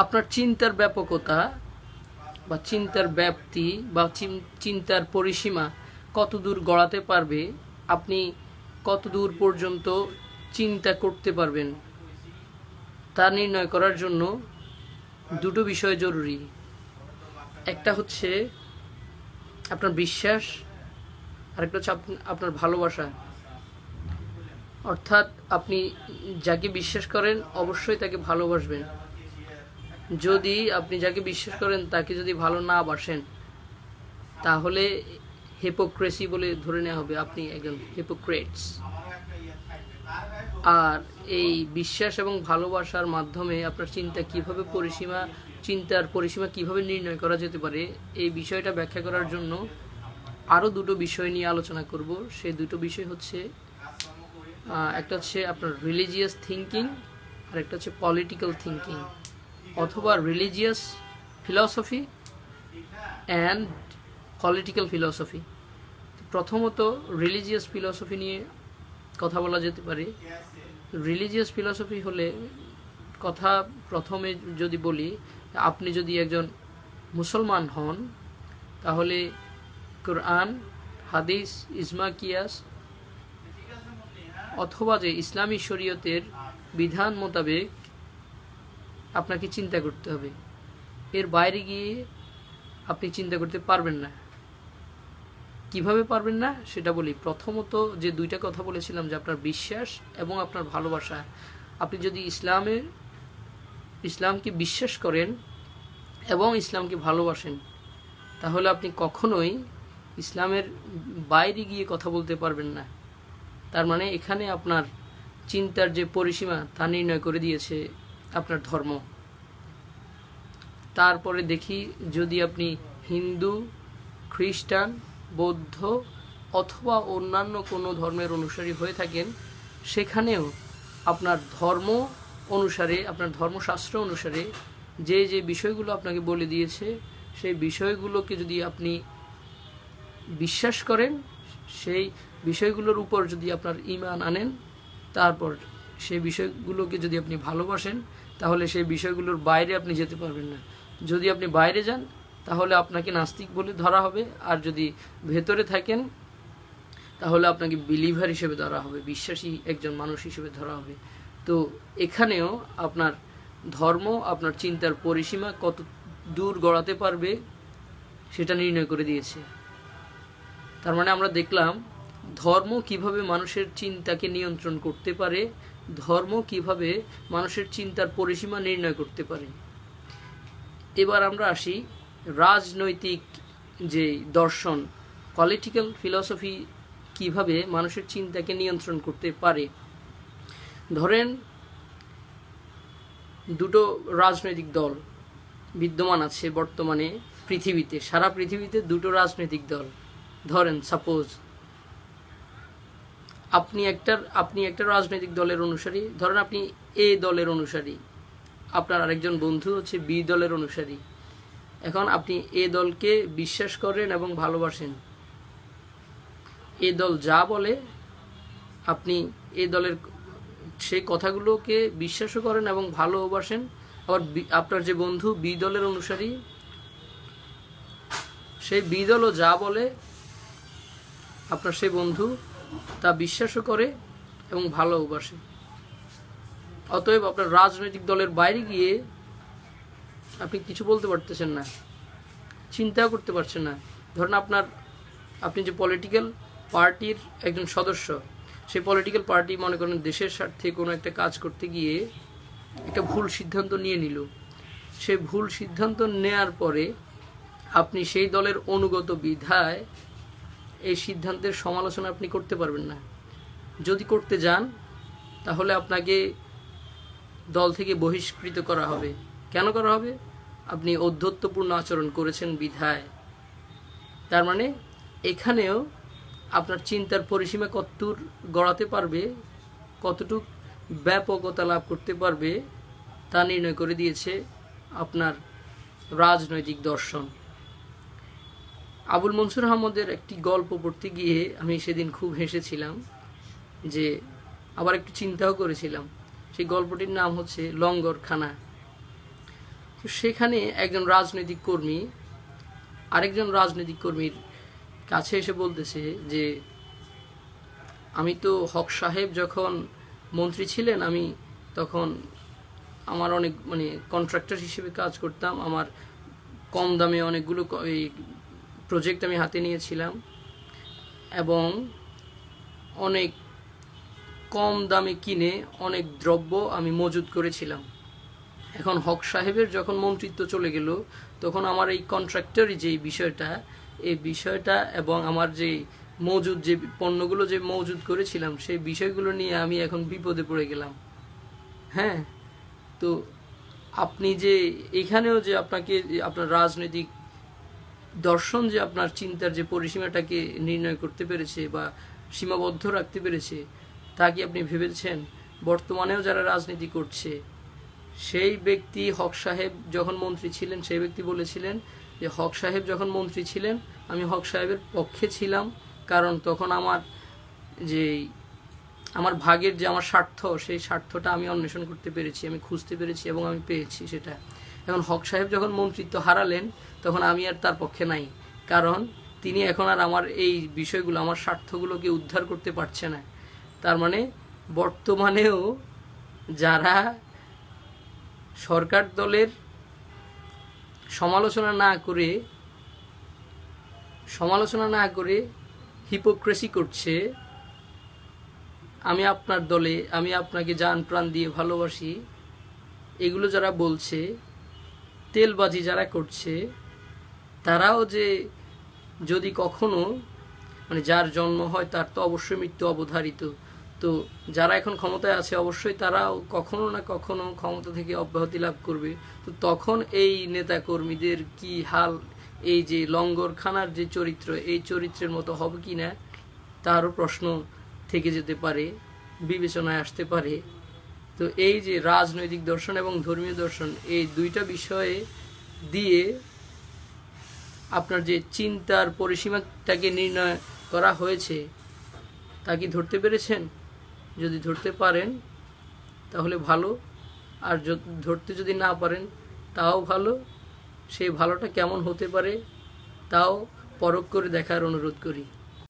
আপনার চিন্তার ব্যাপকতা বা চিন্তার ব্যাপ্তি বা চিন্তার পরিসীমা কতদূর গড়াতে পারবে, আপনি কতদূর পর্যন্ত চিন্তা করতে পারবেন, তা নির্ণয় করার জন্য দুটো বিষয় জরুরি। একটা হচ্ছে আপনার বিশ্বাস, আরেকটা হচ্ছে আপনার ভালোবাসা। অর্থাৎ আপনি যাকে বিশ্বাস করেন অবশ্যই তাকে ভালোবাসবেন। যদি আপনি যাকে বিশ্বাস করেন তাকে যদি ভালো না বাসেন, তাহলে হিপোক্রেসি বলে ধরে নেওয়া হবে, আপনি একজন হিপোক্রেটস। আর এই বিশ্বাস এবং ভালোবাসার মাধ্যমে আপনার চিন্তার পরিসীমা কিভাবে নির্ণয় করা যেতে পারে, এই বিষয়টা ব্যাখ্যা করার জন্য আরও দুটো বিষয় নিয়ে আলোচনা করব। সেই দুটো বিষয় হচ্ছে, একটা হচ্ছে আপনার রিলিজিয়াস থিঙ্কিং, আর একটা হচ্ছে পলিটিক্যাল থিঙ্কিং, অথবা religious philosophy and political philosophy. প্রথমত রিলিজিয়াস ফিলসফি নিয়ে কথা বলা যেতে পারে। রিলিজিয়াস ফিলসফি হলে, কথা প্রথমে যদি বলি, আপনি যদি একজন মুসলমান হন তাহলে কোরআন, হাদিস, ইজমা, কিয়াস অথবা যে ইসলামী শরীয়তের বিধান মোতাবেক আপনাকে চিন্তা করতে হবে। এর বাইরে গিয়ে আপনি চিন্তা করতে পারবেন না। কিভাবে পারবেন না সেটা বলি। প্রথমত যে দুইটা কথা বলেছিলাম, যে আপনার বিশ্বাস এবং আপনার ভালোবাসা। আপনি যদি ইসলামকে বিশ্বাস করেন এবং ইসলামকে ভালোবাসেন, তাহলে আপনি কখনোই ইসলামের বাইরে গিয়ে কথা বলতে পারবেন না। তার মানে এখানে আপনার চিন্তার যে পরিসীমা তা নির্ণয় করে দিয়েছে আপনার ধর্ম। তারপরে দেখি, যদি আপনি হিন্দু, খ্রিস্টান, বৌদ্ধ অথবা অন্যান্য কোনো ধর্মের অনুসারী হয়ে থাকেন, সেখানেও আপনার ধর্ম অনুসারে, আপনার ধর্মশাস্ত্র অনুসারে যে যে বিষয়গুলো আপনাকে বলে দিয়েছে, সেই বিষয়গুলোকে যদি আপনি বিশ্বাস করেন, সেই বিষয়গুলোর উপর যদি আপনার ঈমান আনেন, তারপর সেই বিষয়গুলোকে যদি আপনি ভালোবাসেন, তাহলে সেই বিষয়গুলোর বাইরে আপনি যেতে পারবেন না। যদি আপনি বাইরে যান তাহলে আপনাকে নাস্তিক বলে ধরা হবে, আর যদি ভেতরে থাকেন তাহলে আপনাকে বিলিভার হিসেবে ধরা হবে, বিশ্বাসী একজন মানুষ হিসেবে ধরা হবে। তো এখানেও আপনার ধর্ম আপনার চিন্তার পরিসীমা কত দূর গড়াতে পারবে সেটা নির্ণয় করে দিয়েছে। তার মানে আমরা দেখলাম ধর্ম কিভাবে মানুষের চিন্তাকে নিয়ন্ত্রণ করতে পারে, ধর্ম কিভাবে মানুষের চিন্তার পরিসীমা নির্ণয় করতে পারে। এবার আমরা আসি রাজনৈতিক যে দর্শন, পলিটিক্যাল ফিলসফি কিভাবে মানুষের চিন্তাকে নিয়ন্ত্রণ করতে পারে। ধরেন দুটো রাজনৈতিক দল বিদ্যমান আছে বর্তমানে পৃথিবীতে, সারা পৃথিবীতে দুটো রাজনৈতিক দল। ধরেন সাপোজ আপনি একটা রাজনৈতিক দলের অনুসারী, ধরেন আপনি এ দলের অনুসারী, আপনার আরেকজন বন্ধু হচ্ছে বি দলের অনুসারী। এখন আপনি এ দলকে বিশ্বাস করেন এবং ভালোবাসেন। এ দল যা বলে আপনি এ দলের সেই কথাগুলোকে বিশ্বাসও করেন এবং ভালোবাসেন। আবার আপনার যে বন্ধু বি দলের অনুসারী, সেই বি দলও যা বলে আপনার সেই বন্ধু তা বিশ্বাসও করে এবং ভালোবাসে। অতএব আপনার রাজনৈতিক দলের বাইরে গিয়ে আপনি কিছু বলতে পারতেছেন না, চিন্তাও করতে পারছেন না। ধরুন আপনি যে পলিটিক্যাল পার্টির একজন সদস্য, সেই পলিটিক্যাল পার্টি মনে করেন দেশের স্বার্থে কোনো একটা কাজ করতে গিয়ে একটা ভুল সিদ্ধান্ত নিয়ে নিল। সেই ভুল সিদ্ধান্ত নেয়ার পরে আপনি সেই দলের অনুগত বিধায় এই সিদ্ধান্তের সমালোচনা আপনি করতে পারবেন না। যদি করতে যান তাহলে আপনাকে দল থেকে বহিষ্কৃত করা হবে। কেন করা হবে? আপনি ঔদ্ধত্যপূর্ণ আচরণ করেছেন বিধায়। তার মানে এখানেও আপনার চিন্তার পরিসীমা কতদূর গড়াতে পারবে, কতটুকু ব্যাপকতা লাভ করতে পারবে, তা নির্ণয় করে দিয়েছে আপনার রাজনৈতিক দর্শন। আবুল মনসুর আহমদের একটি গল্প পড়তে গিয়ে আমি সেদিন খুব হেসেছিলাম, যে আবার একটু চিন্তাও করেছিলাম। সেই গল্পটির নাম হচ্ছে লঙ্গরখানা। তো সেখানে একজন রাজনৈতিক কর্মী আরেকজন রাজনৈতিক কর্মীর কাছে এসে বলতেছে যে আমি তো হক সাহেব যখন মন্ত্রী ছিলেন আমি তখন আমার অনেক কন্ট্রাক্টর হিসেবে কাজ করতাম, আমার কম দামে অনেকগুলো এই প্রজেক্ট আমি হাতে নিয়েছিলাম এবং অনেক কম দামে কিনে অনেক দ্রব্য আমি মজুত করেছিলাম। এখন হক সাহেবের যখন মন্ত্রিত্ব চলে গেল তখন আমার এই কন্ট্রাক্টরই যে এই বিষয়টা এবং আমার যে মজুদ যে পণ্যগুলো যে মজুদ করেছিলাম সেই বিষয়গুলো নিয়ে আমি এখন বিপদে পড়ে গেলাম। হ্যাঁ, তো আপনি যে এখানেও যে আপনাকে আপনার রাজনৈতিক দর্শন যে আপনার চিন্তার যে পরিসীমাটাকে নির্ণয় করতে পেরেছে বা সীমাবদ্ধ রাখতে পেরেছে তা কি আপনি ভেবেছেন? বর্তমানেও যারা রাজনীতি করছে সেই ব্যক্তি হক সাহেব যখন মন্ত্রী ছিলেন সেই ব্যক্তি বলেছিলেন যে হক সাহেব যখন মন্ত্রী ছিলেন আমি হক সাহেবের পক্ষে ছিলাম, কারণ তখন আমার ভাগের যে আমার স্বার্থ সেই স্বার্থটা আমি অন্বেষণ করতে পেরেছি, আমি খুঁজতে পেরেছি এবং আমি পেয়েছি সেটা। এখন হক সাহেব যখন মন্ত্রিত্ব হারালেন তখন আমি আর তার পক্ষে নাই, কারণ তিনি এখন আর আমার এই বিষয়গুলো আমার স্বার্থগুলোকে উদ্ধার করতে পারছে না। তার মানে বর্তমানেও যারা সরকার দলের সমালোচনা না করে হিপোক্রেসি করছে, আমি আপনার দলে, আমি আপনাকে জান প্রাণ দিয়ে ভালোবাসি, এগুলো যারা বলছে, তেলবাজি যারা করছে, তারাও যে যদি কখনো যার জন্ম হয় তার তো অবশ্যই মৃত্যু অবধারিত। তো যারা এখন ক্ষমতায় আছে অবশ্যই তারাও কখনো না কখনো ক্ষমতা থেকে অব্যাহতি লাভ করবে। তো তখন এই নেতা কর্মীদের কি হাল, এই যে লঙ্গরখানার যে চরিত্র, এই চরিত্রের মতো হবে কি না তারও প্রশ্ন থেকে যেতে পারে, বিবেচনায় আসতে পারে। তো এই যে রাজনৈতিক দর্শন এবং ধর্মীয় দর্শন, এই দুইটা বিষয়ে দিয়ে আপনার যে চিন্তার পরিসীমাটাকে নির্ণয় করা হয়েছে তা কি ধরতে পেরেছেন? যদি ধরতে পারেন তাহলে ভালো, আর ধরতে যদি না পারেন তাও ভালো। সেই ভালোটা কেমন হতে পারে তাও পরখ করে দেখার অনুরোধ করি।